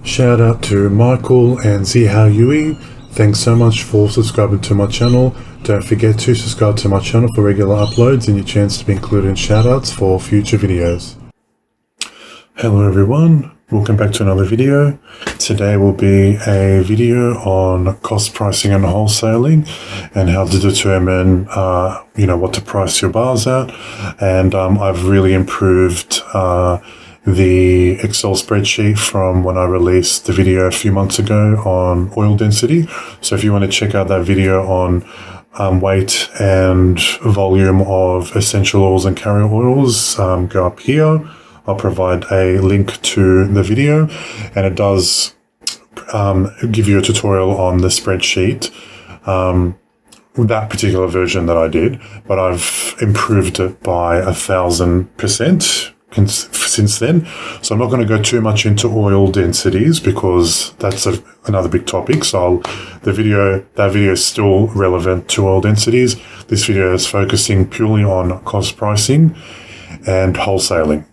Shout out to Michael and Zihao Yui. Thanks so much for subscribing to my channel. Don't forget to subscribe to my channel for regular uploads and your chance to be included in shoutouts for future videos. Hello everyone, welcome back to another video. Today will be a video on cost pricing and wholesaling and how to determine what to price your bars at. And I've really improved the Excel spreadsheet from when I released the video a few months ago on oil density. So if you want to check out that video on weight and volume of essential oils and carrier oils, go up here. I'll provide a link to the video, and it does give you a tutorial on the spreadsheet, that particular version that I did, but I've improved it by 1,000% since then. So I'm not going to go too much into oil densities because that's another big topic. So that video is still relevant to oil densities. This video is focusing purely on cost pricing and wholesaling.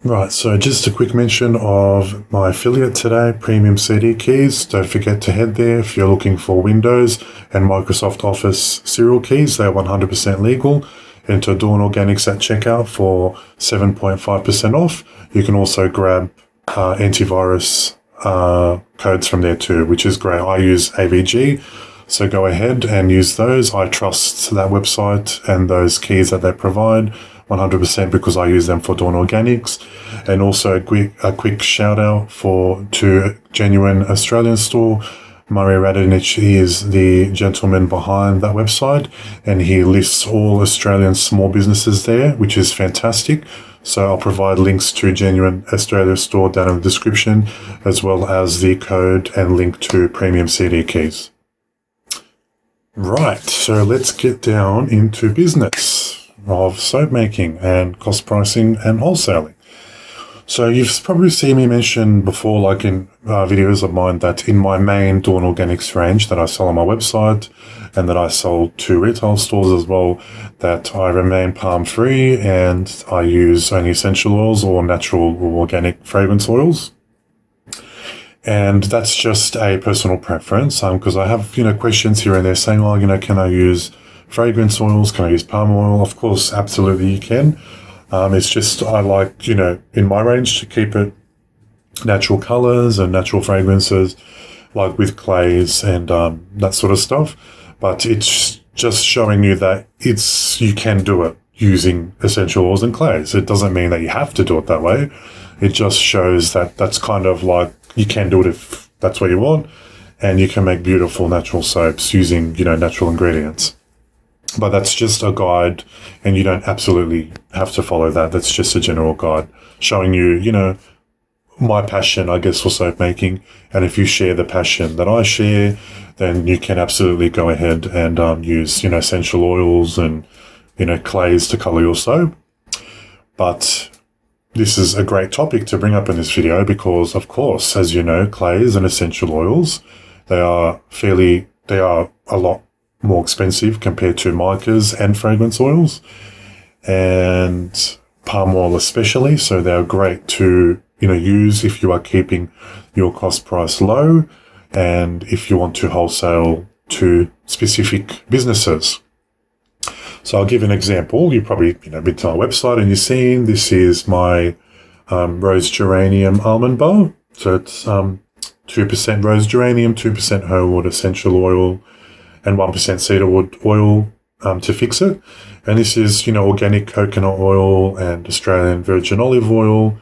Right, so just a quick mention of my affiliate today, Premium CD Keys. Don't forget to head there if you're looking for Windows and Microsoft Office serial keys. They're 100% legal. Enter Dawn Organics at checkout for 7.5% off. You can also grab antivirus codes from there too, which is great. I use AVG, so go ahead and use those. I trust that website and those keys that they provide 100% because I use them for Dawn Organics. And also a quick shout out to Genuine Australian Store. Murray Radonich is the gentleman behind that website, and he lists all Australian small businesses there, which is fantastic. So I'll provide links to Genuine Australia Store down in the description, as well as the code and link to Premium CD Keys. Right, so let's get down into business of soap making and cost pricing and wholesaling. So you've probably seen me mention before, like in videos of mine, that in my main Dawn Organics range that I sell on my website and that I sell to retail stores as well, that I remain palm free and I use only essential oils or natural or organic fragrance oils. And that's just a personal preference because I have, questions here and there saying, can I use fragrance oils? Can I use palm oil? Of course, absolutely you can. It's just I like, in my range to keep it natural colors and natural fragrances, like with clays and that sort of stuff. But it's just showing you that you can do it using essential oils and clays. It doesn't mean that you have to do it that way. It just shows that that's kind of like you can do it if that's what you want, and you can make beautiful natural soaps using, natural ingredients. But that's just a guide, and you don't absolutely have to follow that. That's just a general guide showing you, my passion, I guess, for soap making. And if you share the passion that I share, then you can absolutely go ahead and use, essential oils and, clays to color your soap. But this is a great topic to bring up in this video because, of course, as you know, clays and essential oils, they are a lot more expensive compared to micas and fragrance oils, and palm oil especially. So they're great to, use if you are keeping your cost price low and if you want to wholesale to specific businesses. So I'll give an example. You probably, been to my website and you've seen this is my rose geranium almond bar. So it's 2% rose geranium, 2% homewood essential oil, and 1% cedarwood oil to fix it. And this is, organic coconut oil and Australian virgin olive oil.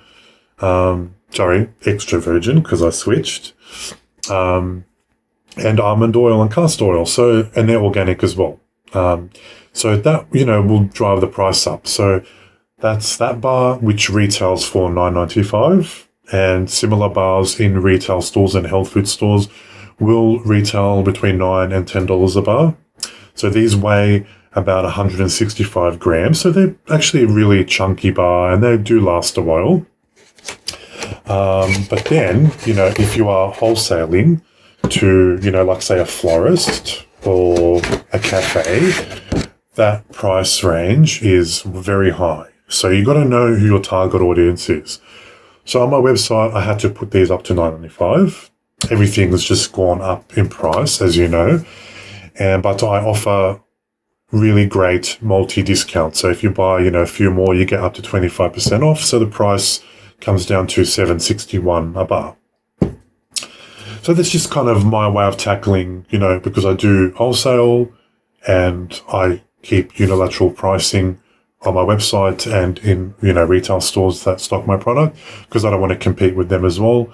Extra virgin because I switched. And almond oil and castor oil. So, and they're organic as well. So that, will drive the price up. So that's that bar, which retails for $9.95. and similar bars in retail stores and health food stores will retail between $9 and $10 a bar. So these weigh about 165 grams. So they're actually a really chunky bar and they do last a while. But then, if you are wholesaling to, like say a florist or a cafe, that price range is very high. So you got to know who your target audience is. So on my website, I had to put these up to $9.95. Everything has just gone up in price, as you know. But I offer really great multi-discount. So if you buy, a few more, you get up to 25% off. So the price comes down to $7.61 a bar. So that's just kind of my way of tackling, because I do wholesale and I keep unilateral pricing on my website and in, retail stores that stock my product, because I don't want to compete with them as well.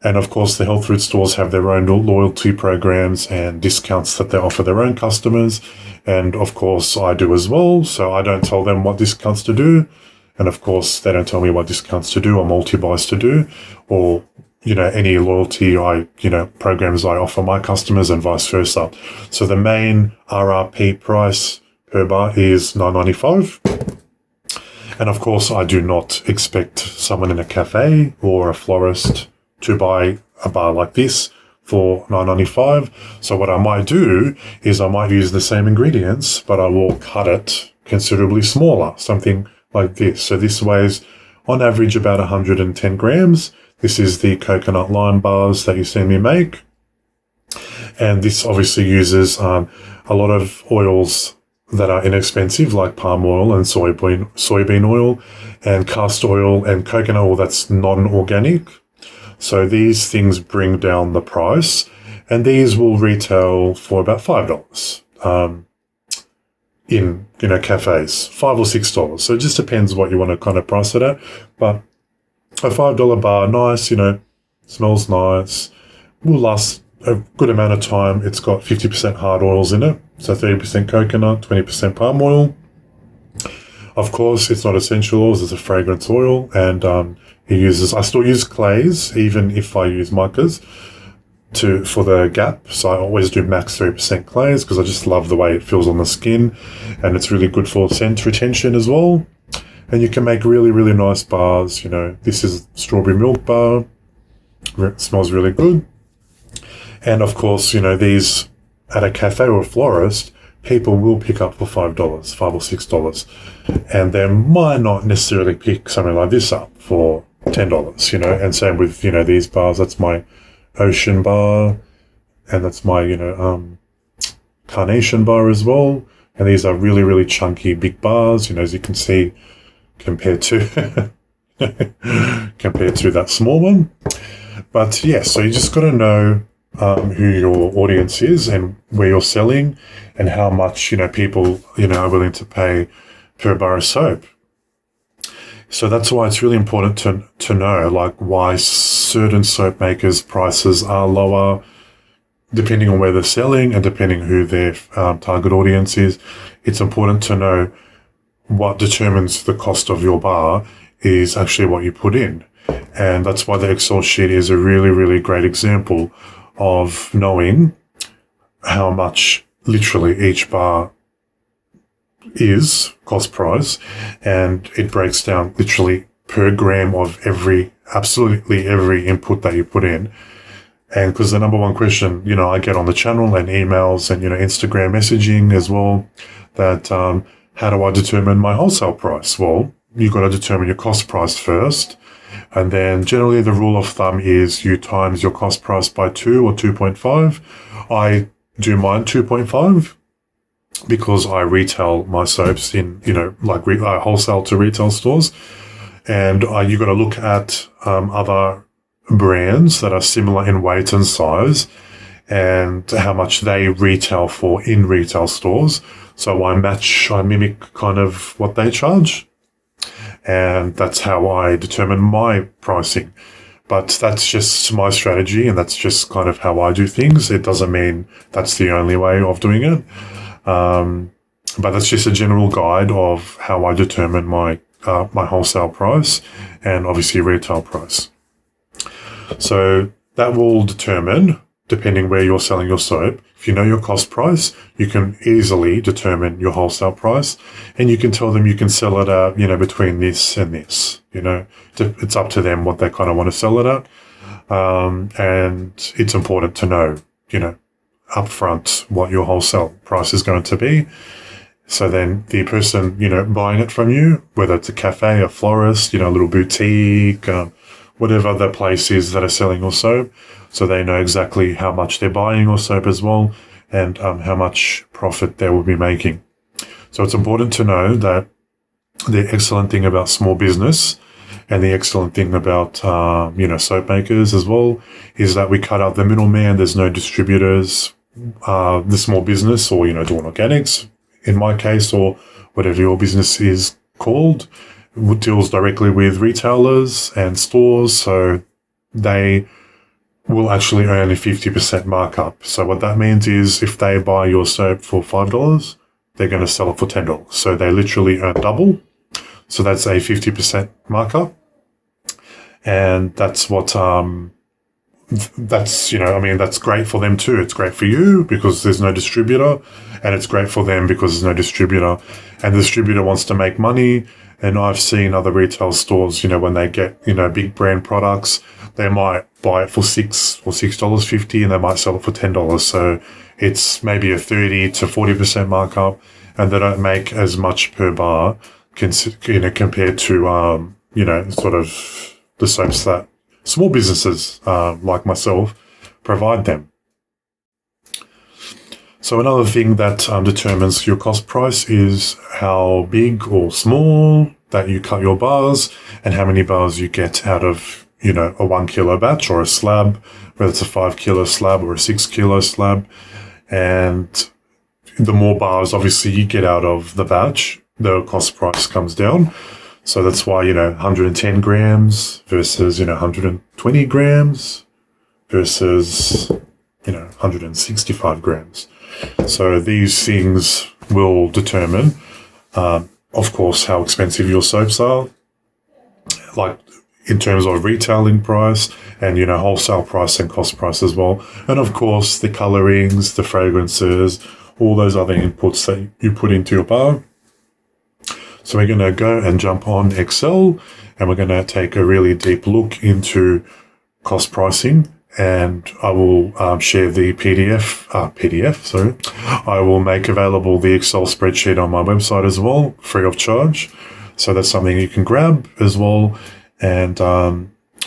And of course, the health food stores have their own loyalty programs and discounts that they offer their own customers. And of course, I do as well. So I don't tell them what discounts to do. And of course, they don't tell me what discounts to do or multi-buys to do or, any loyalty programs I offer my customers and vice versa. So the main RRP price per bar is $9.95. And of course, I do not expect someone in a cafe or a florist to buy a bar like this for $9.95. So what I might do is I might use the same ingredients, but I will cut it considerably smaller, something like this. So this weighs on average about 110 grams. This is the coconut lime bars that you see me make. And this obviously uses a lot of oils that are inexpensive, like palm oil and soybean oil and castor oil and coconut oil that's non-organic. So these things bring down the price, and these will retail for about $5 in cafes, $5 or $6. So it just depends what you want to kind of price it at. But a $5 bar, nice, smells nice, will last a good amount of time. It's got 50% hard oils in it, so 30% coconut, 20% palm oil. Of course, it's not essential oils, it's a fragrance oil, and I still use clays, even if I use micas for the gap. So I always do max 3% clays because I just love the way it feels on the skin, and it's really good for scent retention as well. And you can make really, really nice bars. This is strawberry milk bar. It smells really good. And of course, these at a cafe or a florist, people will pick up for $5 or $6. And they might not necessarily pick something like this up for $10, and same with, these bars. That's my ocean bar, and that's my, carnation bar as well. And these are really, really chunky, big bars, as you can see, compared to that small one. But yeah, so you just got to know who your audience is and where you're selling and how much, people, are willing to pay per bar of soap. So that's why it's really important to know, like, why certain soap makers' prices are lower depending on where they're selling and depending who their target audience is. It's important to know what determines the cost of your bar is actually what you put in. And that's why the Excel sheet is a really, really great example of knowing how much literally each bar is, cost price, and it breaks down literally per gram of absolutely every input that you put in. And because the number one question, I get on the channel and emails and, Instagram messaging as well, that how do I determine my wholesale price? Well, you've got to determine your cost price first. And then generally the rule of thumb is you times your cost price by 2 or 2.5. I do mine 2.5 because I retail my soaps in, wholesale to retail stores. And you got to look at other brands that are similar in weight and size and how much they retail for in retail stores. So I mimic kind of what they charge. And that's how I determine my pricing. But that's just my strategy, and that's just kind of how I do things. It doesn't mean that's the only way of doing it. But that's just a general guide of how I determine my wholesale price and obviously retail price. So that will determine, depending where you're selling your soap, if you know your cost price, you can easily determine your wholesale price, and you can tell them you can sell it at, between this and this. It's up to them what they kind of want to sell it at. And it's important to know, upfront what your wholesale price is going to be. So then the person, buying it from you, whether it's a cafe, a florist, a little boutique, whatever the place is that are selling your soap, so they know exactly how much they're buying your soap as well, and how much profit they will be making. So it's important to know that the excellent thing about small business and the excellent thing about, soap makers as well, is that we cut out the middleman. There's no distributors. The small business, or, Dawn Organics, in my case, or whatever your business is called, deals directly with retailers and stores. So they will actually earn a 50% markup. So what that means is if they buy your soap for $5, they're going to sell it for $10. So they literally earn double. So that's a 50% markup. And that's what, that's great for them too. It's great for you because there's no distributor, and it's great for them because there's no distributor, and the distributor wants to make money. And I've seen other retail stores, when they get, big brand products, they might buy it for $6 or $6.50, and they might sell it for $10. So it's maybe a 30 to 40% markup, and they don't make as much per bar, compared to, sort of the soaps that small businesses like myself provide them. So another thing that determines your cost price is how big or small that you cut your bars, and how many bars you get out of, a 1 kilo batch or a slab, whether it's a 5 kilo slab or a 6 kilo slab. And the more bars obviously you get out of the batch, the cost price comes down. So that's why, 110 grams versus, 120 grams versus, 165 grams. So these things will determine, of course, how expensive your soaps are, like in terms of retailing price and, wholesale price and cost price as well. And of course, the colorings, the fragrances, all those other inputs that you put into your bar. So we're going to go and jump on Excel, and we're going to take a really deep look into cost pricing, and I will share the I will make available the Excel spreadsheet on my website as well, free of charge. So that's something you can grab as well, and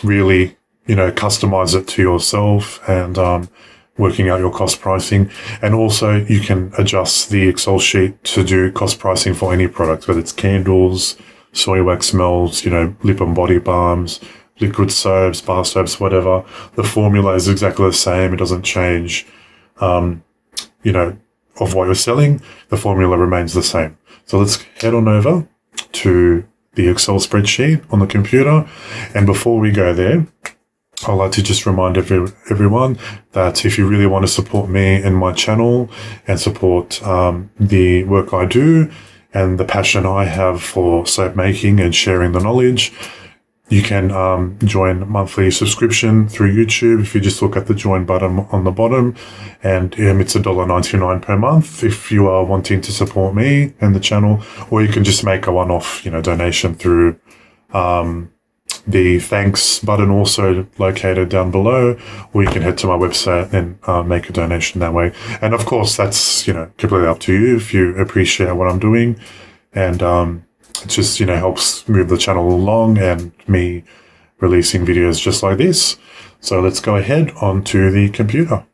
really, customize it to yourself, and working out your cost pricing. And also you can adjust the Excel sheet to do cost pricing for any product, whether it's candles, soy wax melts, lip and body balms, liquid soaps, bar soaps, whatever. The formula is exactly the same. It doesn't change, of what you're selling. The formula remains the same. So let's head on over to the Excel spreadsheet on the computer. And before we go there, I'd like to just remind everyone that if you really want to support me and my channel, and support the work I do and the passion I have for soap making and sharing the knowledge, you can join monthly subscription through YouTube. If you just look at the join button on the bottom, and it's $1.99 per month if you are wanting to support me and the channel, or you can just make a one-off donation through the thanks button, also located down below, or you can head to my website and make a donation that way. And of course, that's completely up to you if you appreciate what I'm doing, and it just helps move the channel along and me releasing videos just like this. So let's go ahead onto the computer.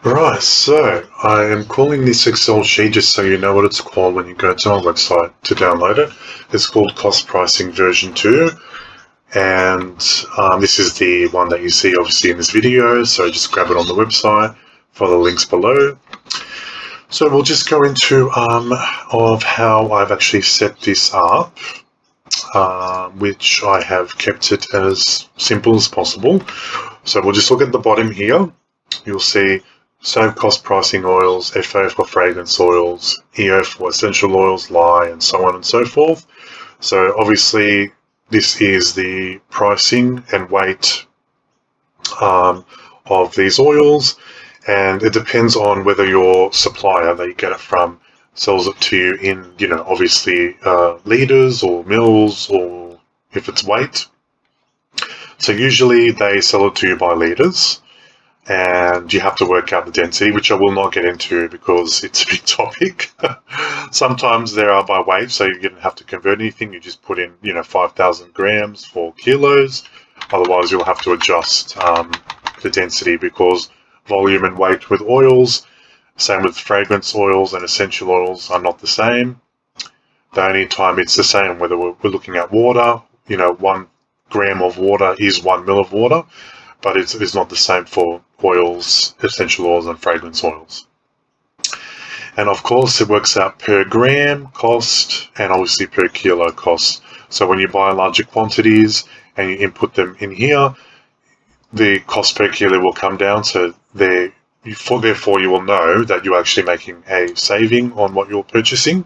Right, so I am calling this Excel sheet, just so you know what it's called when you go to my website to download it. It's called Cost Pricing Version 2. And this is the one that you see obviously in this video, so just grab it on the website, follow the links below. So we'll just go into of how I've actually set this up, which I have kept it as simple as possible. So we'll just look at the bottom here. You'll see soap cost pricing oils, FO for fragrance oils, EO for essential oils, lye, and so on and so forth. So obviously this is the pricing and weight of these oils, and it depends on whether your supplier that you get it from sells it to you in, obviously litres or mils, or if it's weight. So usually they sell it to you by litres, and you have to work out the density, which I will not get into because it's a big topic. Sometimes they are by weight, so you don't have to convert anything. You just put in, 5,000 grams for kilos. Otherwise, you'll have to adjust the density, because volume and weight with oils, same with fragrance oils and essential oils, are not the same. The only time it's the same, whether we're looking at water, 1 gram of water is 1 mil of water, but it's not the same for oils, essential oils, and fragrance oils. And of course, it works out per gram cost and obviously per kilo cost. So when you buy larger quantities and you input them in here, the cost per kilo will come down. So therefore, you will know that you're actually making a saving on what you're purchasing.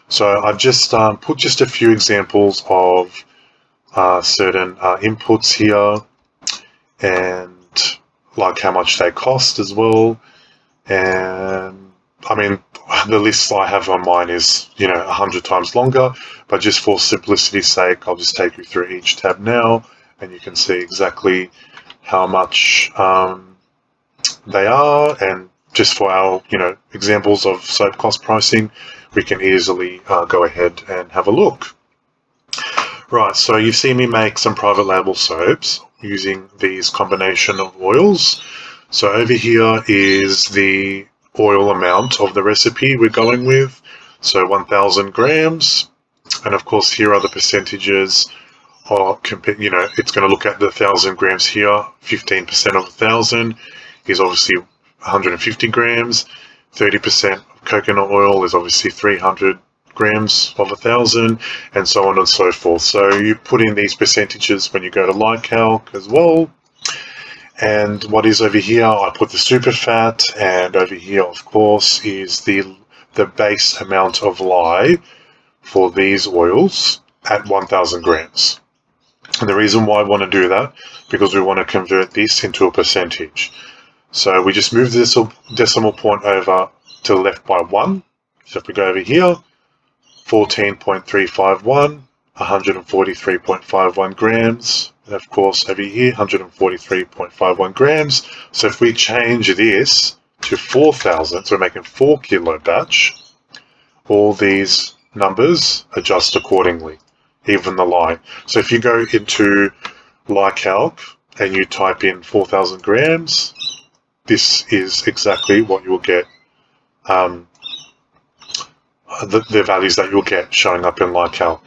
So I've just put just a few examples of certain inputs here, and like how much they cost as well. And I mean, the list I have on mine is 100 times longer, but just for simplicity's sake, I'll just take you through each tab now, and you can see exactly how much they are. And just for our examples of soap cost pricing, we can easily go ahead and have a look. Right, so you've seen me make some private label soaps using these combination of oils. So over here is the oil amount of the recipe we're going with. So 1,000 grams. And of course, here are the percentages. It's going to look at the 1,000 grams here. 15% of 1,000 is obviously 150 grams. 30% of coconut oil is obviously 300 grams of 1,000, and so on and so forth. So you put in these percentages when you go to LiCalc as well. And what is over here, I put the super fat, and over here, of course, is the base amount of lye for these oils at 1,000 grams. And the reason why I want to do that, because we want to convert this into a percentage. So we just move this decimal point over to the left by 1. So if we go over here, 14.351, 143.51 grams, and of course over here 143.51 grams. So if we change this to 4,000, so we're making 4 kilo batch, all these numbers adjust accordingly, even the lye. So if you go into LiCalc and you type in 4,000 grams, this is exactly what you'll get. The values that you'll get showing up in LiCalc,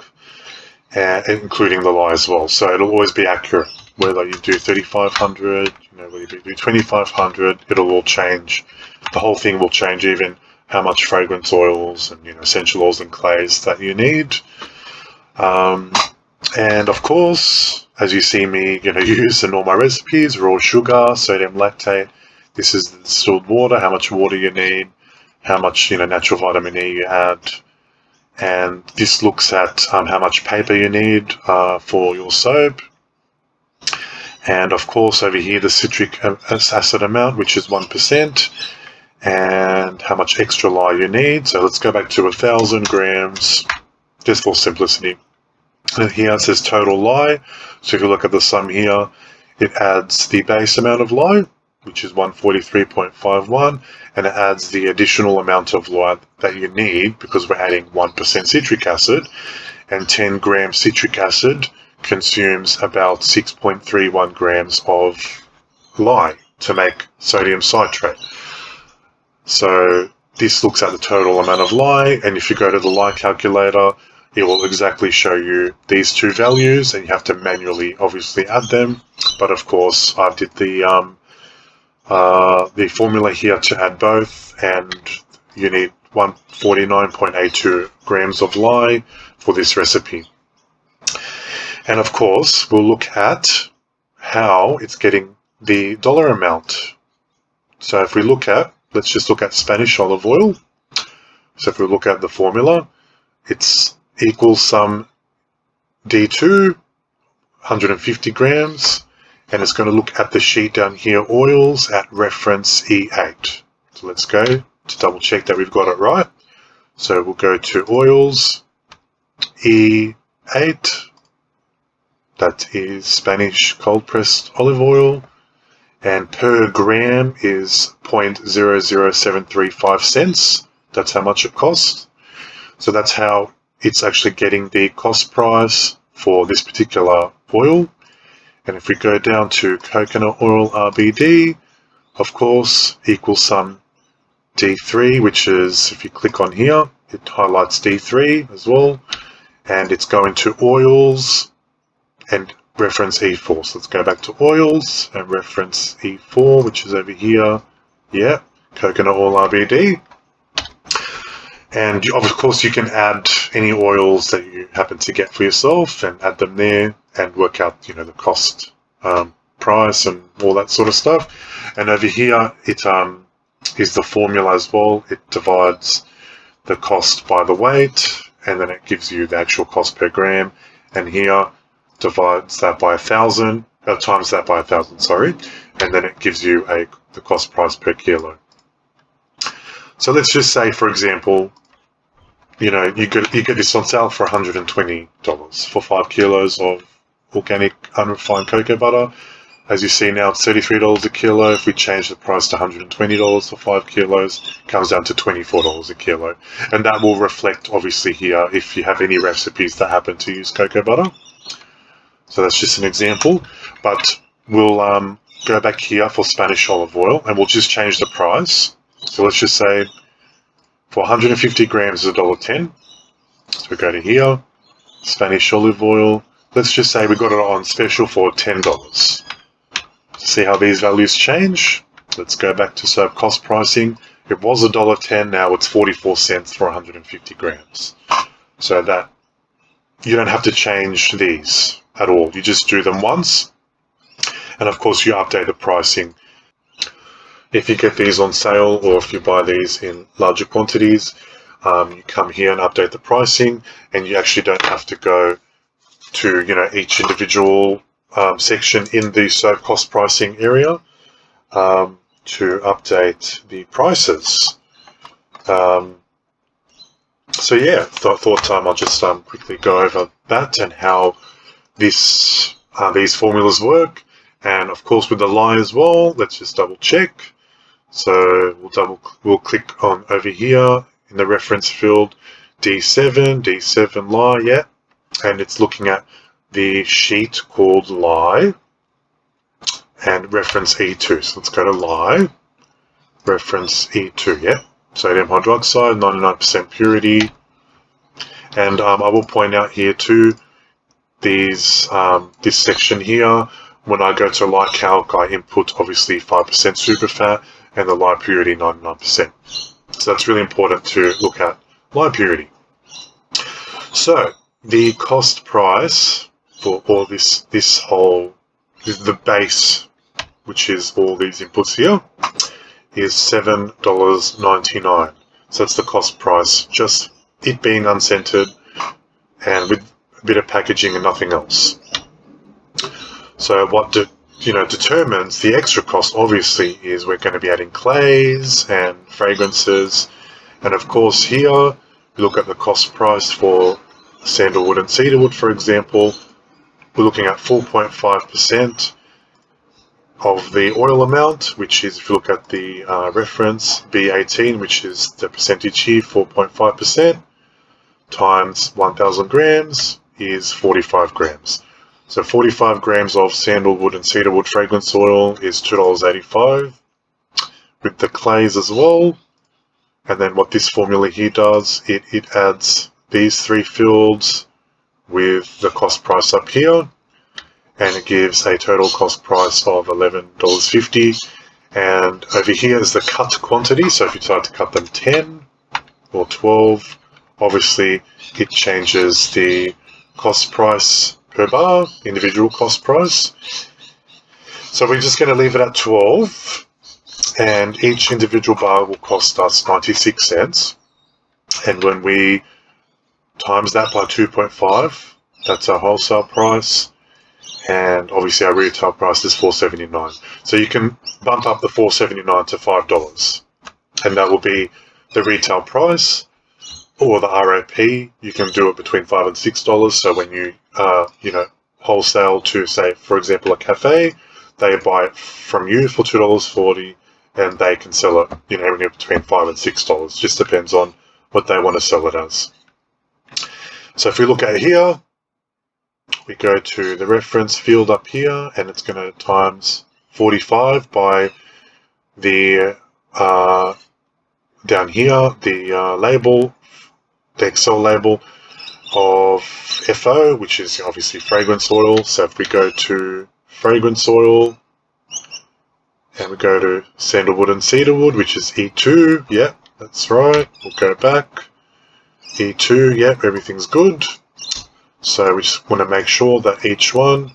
including the lye as well. So it'll always be accurate, whether you do 3,500, whether you do 2,500, it'll all change. The whole thing will change, even how much fragrance oils and essential oils and clays that you need. And of course, as you see me use in all my recipes, raw sugar, sodium lactate. This is the distilled water, how much water you need, how much natural vitamin E you add, and this looks at how much paper you need for your soap. And of course over here the citric acid amount, which is 1%, and how much extra lye you need. So let's go back to 1,000 grams just for simplicity. And here it says total lye. So if you look at the sum here, it adds the base amount of lye, which is 143.51, and it adds the additional amount of lye that you need, because we're adding 1% citric acid, and 10 grams citric acid consumes about 6.31 grams of lye to make sodium citrate. So this looks at the total amount of lye, and if you go to the lye calculator, it will exactly show you these two values, and you have to manually obviously add them. But of course, I did the formula here to add both, and you need 149.82 grams of lye for this recipe. And of course, we'll look at how it's getting the dollar amount. So if we let's just look at Spanish olive oil. So if we look at the formula, it's equals some D2, 150 grams, and it's going to look at the sheet down here, oils at reference E8. So let's go to double check that we've got it right. So we'll go to oils, E8, that is Spanish cold pressed olive oil, and per gram is 0.00735 cents. That's how much it costs. So that's how it's actually getting the cost price for this particular oil. And if we go down to coconut oil RBD, of course, equals some D3, which is, if you click on here, it highlights D3 as well. And it's going to oils and reference E4. So let's go back to oils and reference E4, which is over here. Yeah, coconut oil RBD. And of course, you can add any oils that you happen to get for yourself and add them there and work out, the cost, price, and all that sort of stuff. And over here, it is the formula as well. It divides the cost by the weight, and then it gives you the actual cost per gram. And here, divides that by 1,000, times that by 1,000, sorry, and then it gives you the cost price per kilo. So let's just say, for example, you get this on sale for $120 for 5 kilos of organic unrefined cocoa butter. As you see now, it's $33 a kilo. If we change the price to $120 for 5 kilos, it comes down to $24 a kilo. And that will reflect, obviously, here if you have any recipes that happen to use cocoa butter. So that's just an example. But we'll go back here for Spanish olive oil, and we'll just change the price. So let's just say for 150 grams is $1.10. So we go to here, Spanish olive oil. Let's just say we got it on special for $10. See how these values change? Let's go back to Soap cost pricing. It was $1.10, now it's 44 cents for 150 grams. So that you don't have to change these at all. You just do them once. And of course, you update the pricing. If you get these on sale or if you buy these in larger quantities, you come here and update the pricing, and you actually don't have to go to each individual section in the Soap cost pricing area to update the prices. So yeah, thought I'll just quickly go over that and how these formulas work. And of course with the lie as well, let's just double check. So we'll click on over here in the reference field, D7 lie, yeah. And it's looking at the sheet called lie and reference E2. So let's go to lie, reference E2, yeah. Sodium hydroxide, 99% purity. And I will point out here too, this section here, when I go to light calc, I input obviously 5% super fat and the light purity 99%. So that's really important to look at light purity. So the cost price for all this whole, the base, which is all these inputs here, is $7.99. So that's the cost price, just it being unscented and with a bit of packaging and nothing else. So what determines the extra cost, obviously, is we're going to be adding clays and fragrances. And of course here, we look at the cost price for sandalwood and cedarwood, for example. We're looking at 4.5% of the oil amount, which is, if you look at the reference, B18, which is the percentage here, 4.5%, times 1,000 grams is 45 grams. So 45 grams of sandalwood and cedarwood fragrance oil is $2.85 with the clays as well. And then what this formula here does, it adds these three fields with the cost price up here, and it gives a total cost price of $11.50. And over here is the cut quantity. So if you decide to cut them 10 or 12, obviously it changes the cost price per bar, individual cost price. So we're just going to leave it at 12, and each individual bar will cost us 96 cents. And when we times that by 2.5, that's our wholesale price. and obviously our retail price is $4.79. So you can bump up the $4.79 to $5, and that will be the retail price, or the ROP. You can do it between $5 and $6. So when you wholesale to, say, for example, a cafe, they buy it from you for $2.40, and they can sell it, anywhere between $5 and $6. Just depends on what they want to sell it as. So if we look at here, we go to the reference field up here, and it's going to times 45 by the down here, the label, the Excel label of FO, which is obviously fragrance oil. So if we go to fragrance oil, and we go to sandalwood and cedarwood, which is E2, yep, that's right. We'll go back. E2, yep, everything's good. So we just want to make sure that each one,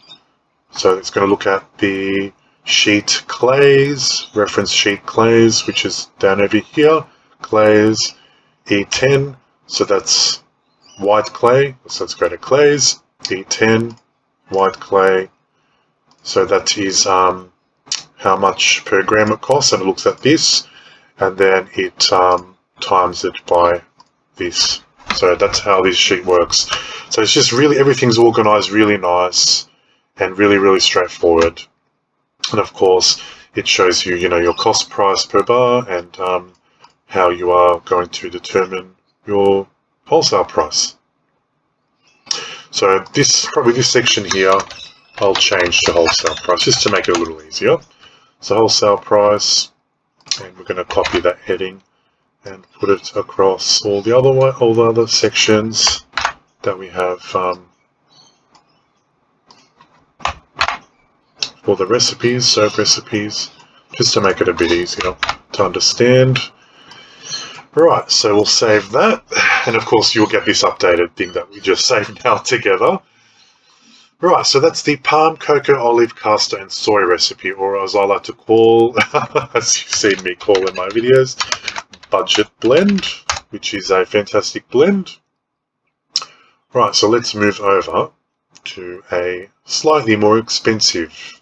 so it's going to look at the sheet clays, reference sheet clays, which is down over here, clays, E10, so that's white clay, so let's go to clays, E10, white clay, so that is how much per gram it costs, and it looks at this, and then it times it by this. So that's how this sheet works. So it's just really, everything's organized really nice and really, really straightforward. And of course, it shows you, your cost price per bar, and how you are going to determine your wholesale price. So this section here, I'll change to wholesale price just to make it a little easier. So wholesale price, and we're going to copy that heading and put it across all the other sections that we have for the recipes, soap recipes, just to make it a bit easier to understand. Right, so we'll save that, and of course you'll get this updated thing that we just saved now together. Right, so that's the palm, cocoa, olive, castor, and soy recipe, or as I like to call, as you've seen me call in my videos, budget blend, which is a fantastic blend. Right, so let's move over to a slightly more expensive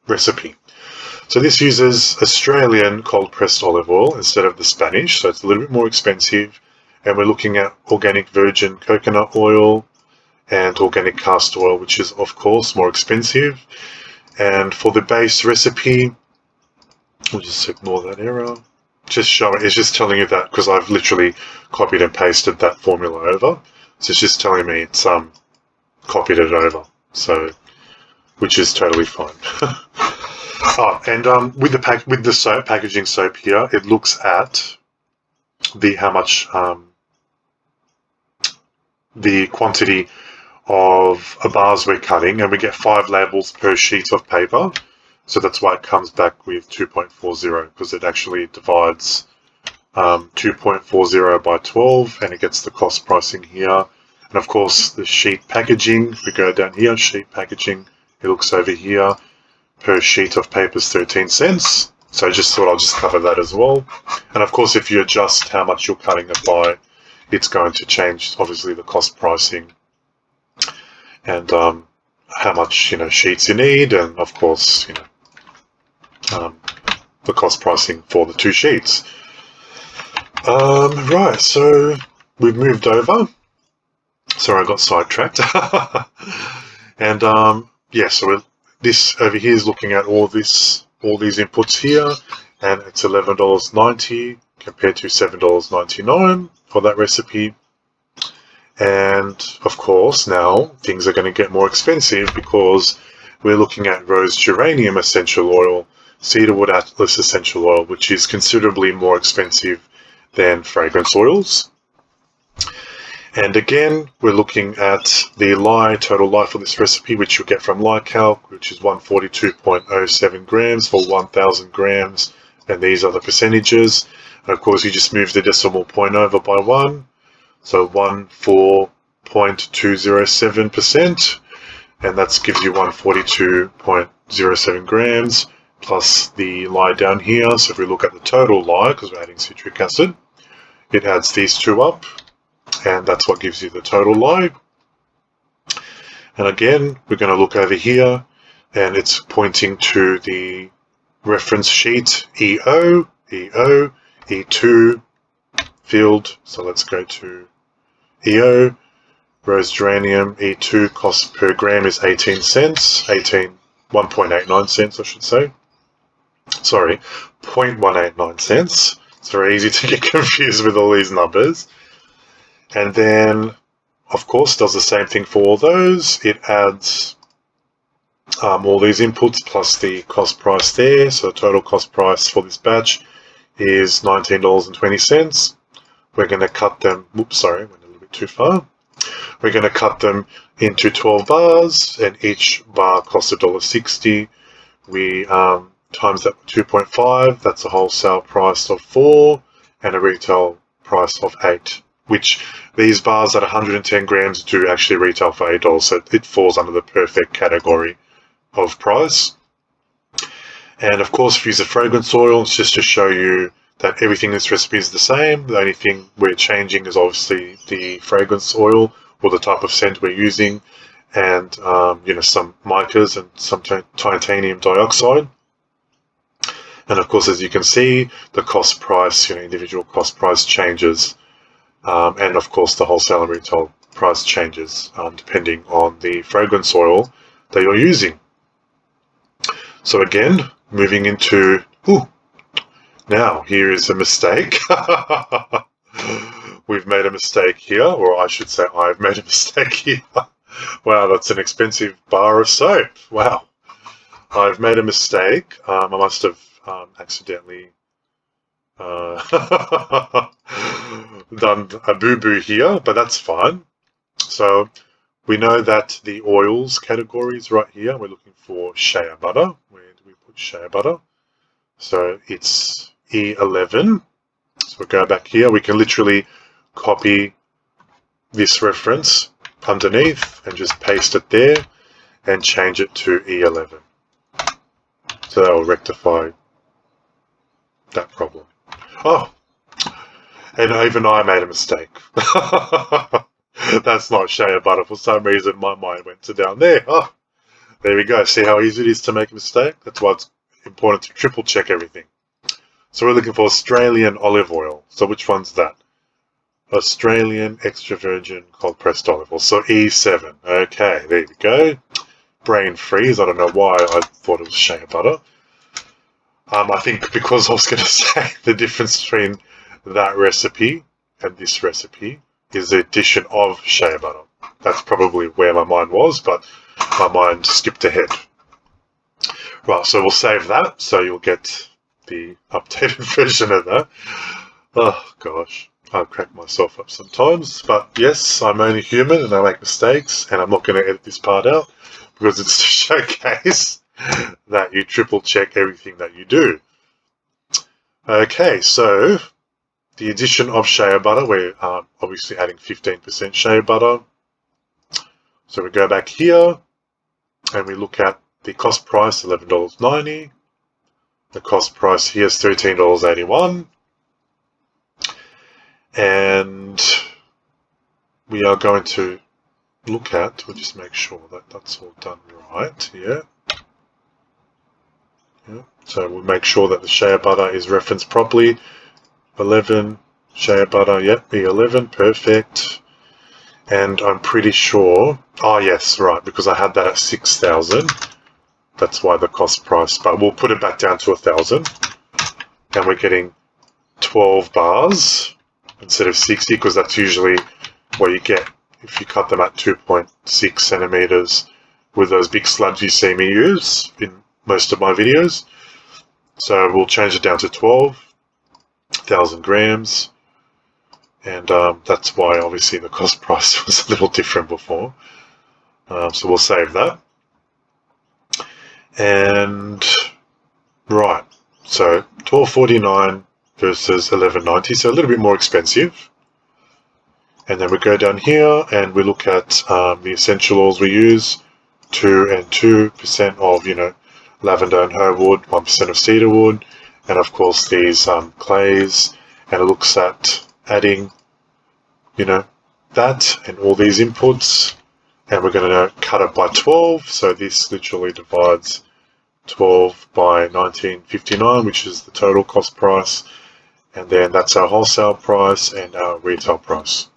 recipe. So this uses Australian cold pressed olive oil instead of the Spanish, so it's a little bit more expensive, and we're looking at organic virgin coconut oil and organic castor oil, which is of course more expensive. And for the base recipe, we'll just ignore that error. It's just telling you that because I've literally copied and pasted that formula over. So it's just telling me it's copied it over, so which is totally fine. With the soap packaging soap here, it looks at how much the quantity of bars we're cutting, and we get 5 labels per sheet of paper. So that's why it comes back with 2.40, because it actually divides 2.40 by 12, and it gets the cost pricing here. And of course, the sheet packaging, if we go down here, sheet packaging, it looks over here, per sheet of paper is 13 cents. So I just thought I'll just cover that as well. And of course, if you adjust how much you're cutting it by, it's going to change, obviously, the cost pricing and how much, sheets you need, and of course, the cost pricing for the 2 sheets. Right, so we've moved over. Sorry, I got sidetracked. And so this over here is looking at all these inputs here, and it's $11.90 compared to $7.99 for that recipe. And of course, now things are going to get more expensive because we're looking at rose geranium essential oil, cedarwood atlas essential oil, which is considerably more expensive than fragrance oils. And again, we're looking at the total lye for this recipe, which you'll get from lye calc, which is 142.07 grams for 1,000 grams, and these are the percentages. And of course, you just move the decimal point over by 1, so 14.207%, and that gives you 142.07 grams, plus the lye down here. So if we look at the total lye, because we're adding citric acid, it adds these two up, and that's what gives you the total lye. And again, we're going to look over here, and it's pointing to the reference sheet EO, E2 field. So let's go to EO, rose geranium, E2, cost per gram is 18 cents, 1.89 cents, I should say. Sorry, 0.189 cents. It's very easy to get confused with all these numbers. And then, of course, does the same thing for all those. It adds all these inputs plus the cost price there. So the total cost price for this batch is $19.20. We're going to cut them, whoops, sorry, went a little bit too far. We're going to cut them into 12 bars, and each bar costs $1.60. We times that by 2.5, that's a wholesale price of 4 and a retail price of 8, which these bars at 110 grams do actually retail for $8, so it falls under the perfect category of price. And of course, if you use a fragrance oil, it's just to show you that everything in this recipe is the same. The only thing we're changing is obviously the fragrance oil or the type of scent we're using, and some micas and some titanium dioxide. And of course, as you can see, the cost price, individual cost price changes, and of course the wholesale and retail price changes depending on the fragrance oil that you're using. So again, moving into, now here is a mistake. We've made a mistake here, or I should say I've made a mistake here. Wow, that's an expensive bar of soap. Wow. I've made a mistake. I must have accidentally done a boo-boo here, but that's fine. So we know that the oils category is right here. We're looking for shea butter. Where do we put shea butter? So it's E11. So we'll go back here. We can literally copy this reference underneath and just paste it there and change it to E11. So that will rectify that problem. Oh, and even I made a mistake. That's not shea butter. For some reason, my mind went to down there. Oh, there we go. See how easy it is to make a mistake? That's why it's important to triple check everything. So we're looking for Australian olive oil. So which one's that? Australian extra virgin cold pressed olive oil. So E7. Okay, there we go. Brain freeze. I don't know why I thought it was shea butter. I think because I was going to say the difference between that recipe and this recipe is the addition of shea butter. That's probably where my mind was, but my mind skipped ahead. Right, so we'll save that, so you'll get the updated version of that. Oh, gosh. I crack myself up sometimes, but yes, I'm only human and I make mistakes, and I'm not going to edit this part out because it's to showcase that you triple check everything that you do. Okay, so the addition of shea butter, we're obviously adding 15% shea butter. So we go back here and we look at the cost price, $11.90. The cost price here is $13.81. And we are going to look at, we'll just make sure that that's all done right, yeah. So we'll make sure that the shea butter is referenced properly. 11, shea butter, yep, E11, perfect. And I'm pretty sure, oh yes, right, because I had that at 6,000. That's why the cost price, but we'll put it back down to 1,000. And we're getting 12 bars instead of 60, because that's usually what you get if you cut them at 2.6 centimeters with those big slabs you see me use in most of my videos. So we'll change it down to 12,000 grams. And that's why obviously the cost price was a little different before. So we'll save that. And right, so $12.49 versus $11.90, so a little bit more expensive. And then we go down here and we look at the essential oils we use, 2% and 2% of, lavender and herwood, 1% of cedarwood, and of course these clays. And it looks at adding, that and all these inputs and we're going to cut it by 12. So this literally divides 12 by 19.59, which is the total cost price. And then that's our wholesale price and our retail price.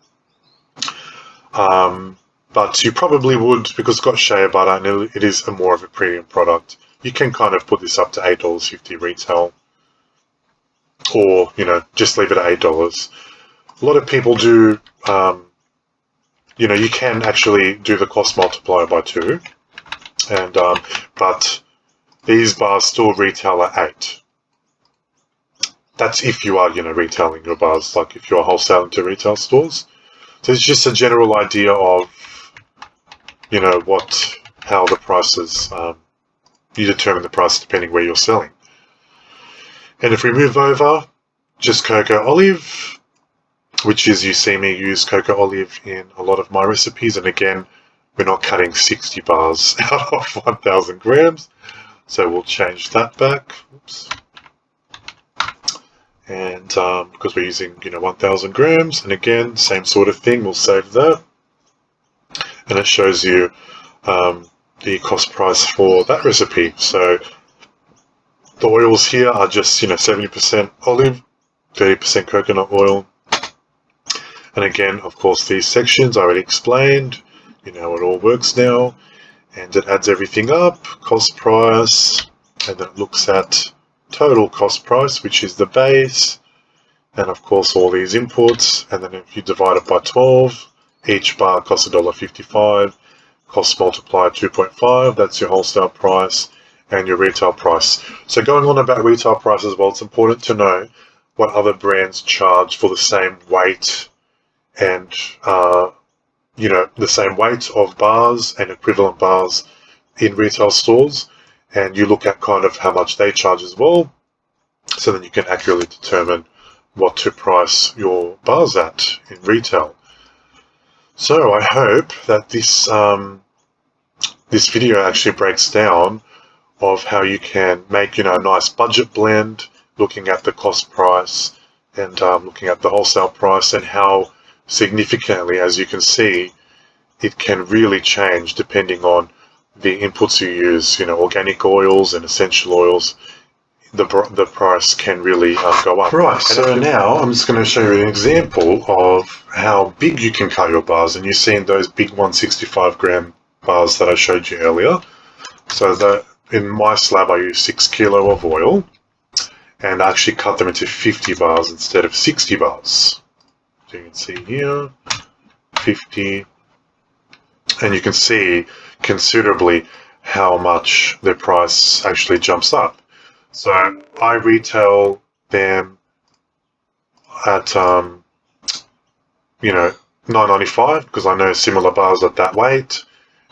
But you probably would, because it's got shea butter and it is more of a premium product, you can kind of put this up to $8.50 retail, or, just leave it at $8. A lot of people do, you can actually do the cost multiplier by 2, and but these bars still retail at 8. That's if you are, retailing your bars, like if you're wholesaling to retail stores. So it's just a general idea of, how the prices, you determine the price depending where you're selling. And if we move over, just cocoa olive, which is, you see me use cocoa olive in a lot of my recipes. And again, we're not cutting 60 bars out of 1,000 grams. So we'll change that back. Oops. And because we're using, 1,000 grams. And again, same sort of thing, we'll save that. And it shows you the cost price for that recipe. So the oils here are just, 70% olive, 30% coconut oil. And again, of course, these sections I already explained. You know how it all works now. And it adds everything up, cost price, and then it looks at total cost price, which is the base, and of course all these inputs. And then if you divide it by 12, each bar costs $1.55, cost multiplier 2.5, that's your wholesale price and your retail price. So going on about retail price as well, it's important to know what other brands charge for the same weight and the same weight of bars and equivalent bars in retail stores, and you look at kind of how much they charge as well, so then you can accurately determine what to price your bars at in retail. So I hope that this video actually breaks down of how you can make a nice budget blend, looking at the cost price and looking at the wholesale price, and how significantly, as you can see, it can really change depending on the inputs you use. Organic oils and essential oils, the price can really go up. Right, so now I'm just going to show you an example of how big you can cut your bars, and you've seen those big 165 gram bars that I showed you earlier. So that in my slab I use 6 kilo of oil, and I actually cut them into 50 bars instead of 60 bars. So you can see here, 50, and you can see considerably how much the price actually jumps up. So I retail them at $9.95, because I know similar bars at that weight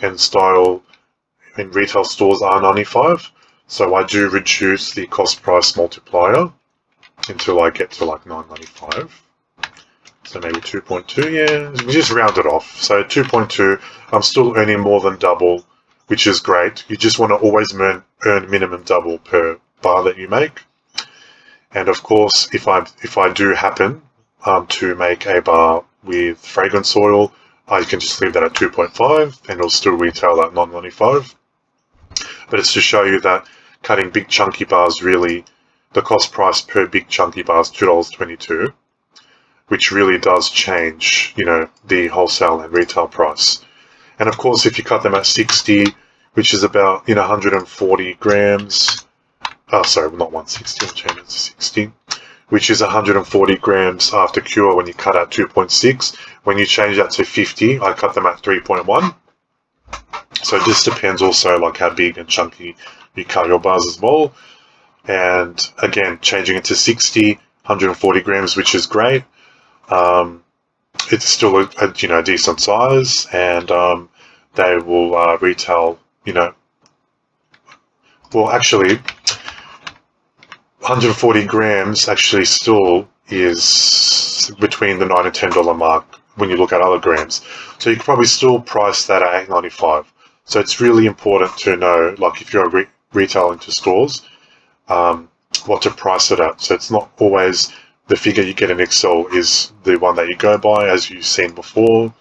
and style in retail stores are $9.95. So I do reduce the cost price multiplier until I get to like $9.95. So maybe 2.2, yeah, we just round it off. So 2.2, I'm still earning more than double, which is great. You just want to always earn minimum double per bar that you make. And of course, if I do happen to make a bar with fragrance oil, I can just leave that at 2.5 and it'll still retail at $9.95. But it's to show you that cutting big chunky bars, really, the cost price per big chunky bar is $2.22, which really does change, the wholesale and retail price. And of course, if you cut them at 60, which is about, 140 grams, sorry, not 160, I'll change it to 60, which is 140 grams after cure when you cut at 2.6. When you change that to 50, I cut them at 3.1. So it just depends also like how big and chunky you cut your bars as well. And again, changing it to 60, 140 grams, which is great. It's still a decent size, and they will retail, well, actually 140 grams actually still is between the $9 and $10 mark when you look at other grams. So you can probably still price that at $8.95. So it's really important to know, like if you're retailing to stores, what to price it at. So it's not always the figure you get in Excel is the one that you go by, as you've seen before.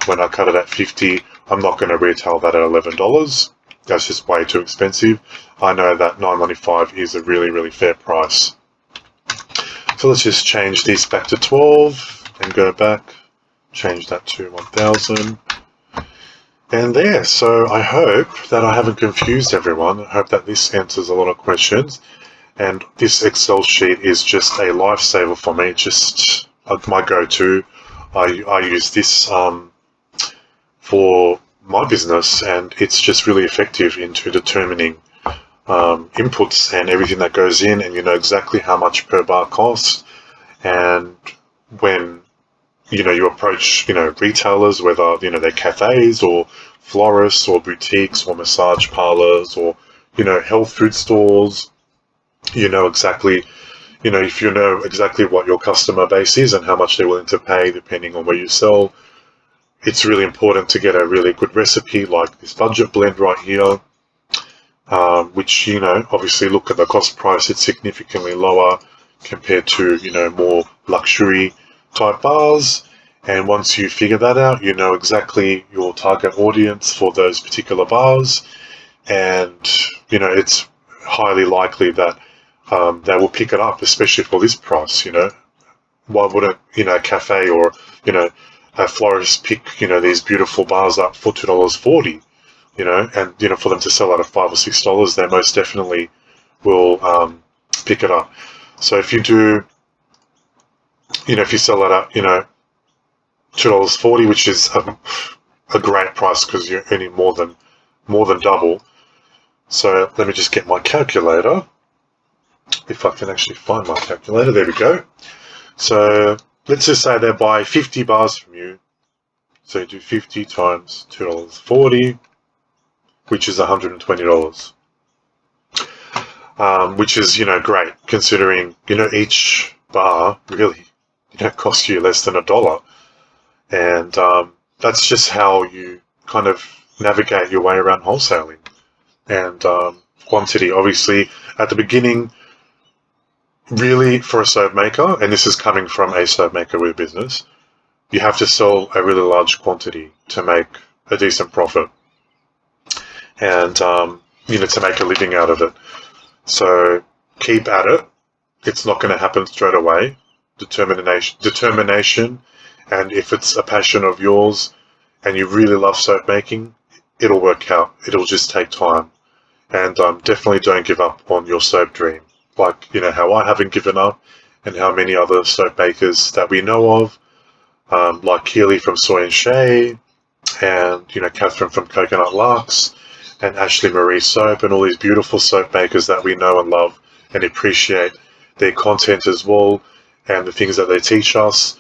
When I cut it at 50, I'm not going to retail that at $11. That's just way too expensive. I know that $9.95 is a really, really fair price. So let's just change this back to 12 and go back, change that to 1,000. And there, so I hope that I haven't confused everyone. I hope that this answers a lot of questions. And this Excel sheet is just a lifesaver for me, just my go-to. I use this for my business, and it's just really effective into determining inputs and everything that goes in, and you know exactly how much per bar costs. And when you approach retailers, whether they're cafes or florists or boutiques or massage parlors or health food stores, exactly if you know exactly what your customer base is and how much they're willing to pay depending on where you sell. It's really important to get a really good recipe like this budget blend right here, which obviously look at the cost price. It's significantly lower compared to more luxury type bars. And once you figure that out, you know exactly your target audience for those particular bars, and it's highly likely that they will pick it up, especially for this price. Why wouldn't a cafe or a florist pick these beautiful bars up for $2.40? And for them to sell out at $5 or $6, they most definitely will pick it up. So if you do, if you sell that at $2.40, which is a great price because you're earning more than double. So let me just get my calculator. If I can actually find my calculator, there we go. So let's just say they buy 50 bars from you. So you do 50 times $2.40, which is $120. Which is, great considering, each bar really, costs you less than $1. And that's just how you kind of navigate your way around wholesaling. And quantity, obviously, at the beginning, really for a soap maker, and this is coming from a soap maker with a business, you have to sell a really large quantity to make a decent profit and, to make a living out of it. So keep at it. It's not going to happen straight away. Determination, and if it's a passion of yours and you really love soap making, it'll work out. It'll just take time. And definitely don't give up on your soap dream. Like, how I haven't given up and how many other soap makers that we know of, like Keely from Soy and Shea, and, Catherine from Coconut Lux, and Ashley Marie Soap, and all these beautiful soap makers that we know and love and appreciate their content as well and the things that they teach us,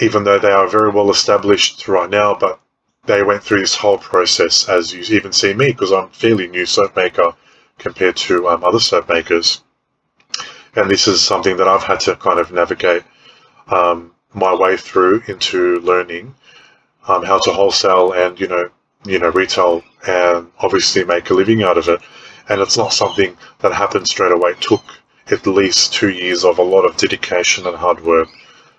even though they are very well established right now, but they went through this whole process, as you even see me, because I'm a fairly new soap maker compared to other soap makers. And this is something that I've had to kind of navigate my way through into learning how to wholesale and, retail and obviously make a living out of it. And it's not something that happened straight away. It took at least 2 years of a lot of dedication and hard work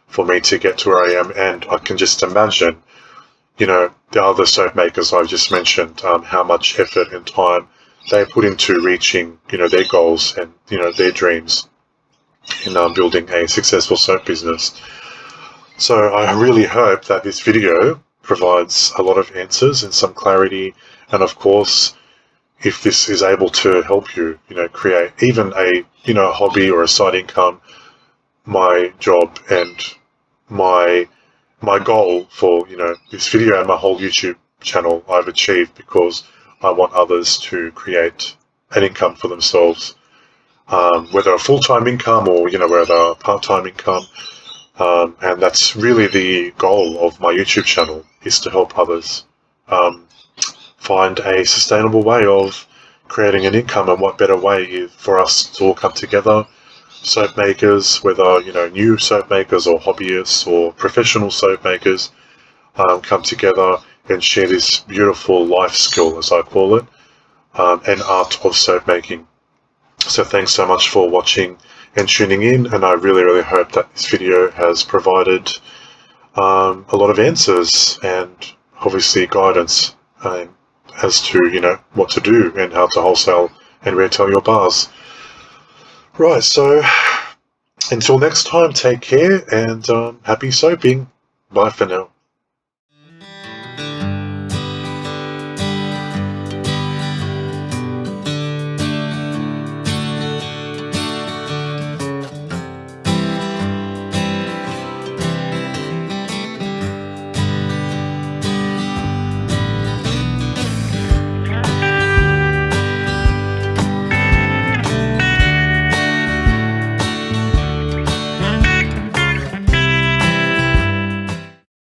for me to get to where I am. And I can just imagine, the other soap makers I've just mentioned, how much effort and time they put into reaching, their goals and, their dreams in building a successful soap business. So I really hope that this video provides a lot of answers and some clarity. And of course, if this is able to help you, create even a, hobby or a side income, my job and my goal for, this video and my whole YouTube channel I've achieved, because I want others to create an income for themselves, whether a full-time income or, whether a part-time income. And that's really the goal of my YouTube channel, is to help others find a sustainable way of creating an income. And what better way for us to all come together, soap makers, whether new soap makers or hobbyists or professional soap makers, come together and share this beautiful life skill, as I call it, and art of soap making. So thanks so much for watching and tuning in, and I really, really hope that this video has provided a lot of answers, and obviously guidance as to, what to do and how to wholesale and retail your bars. Right, so until next time, take care and happy soaping. Bye for now.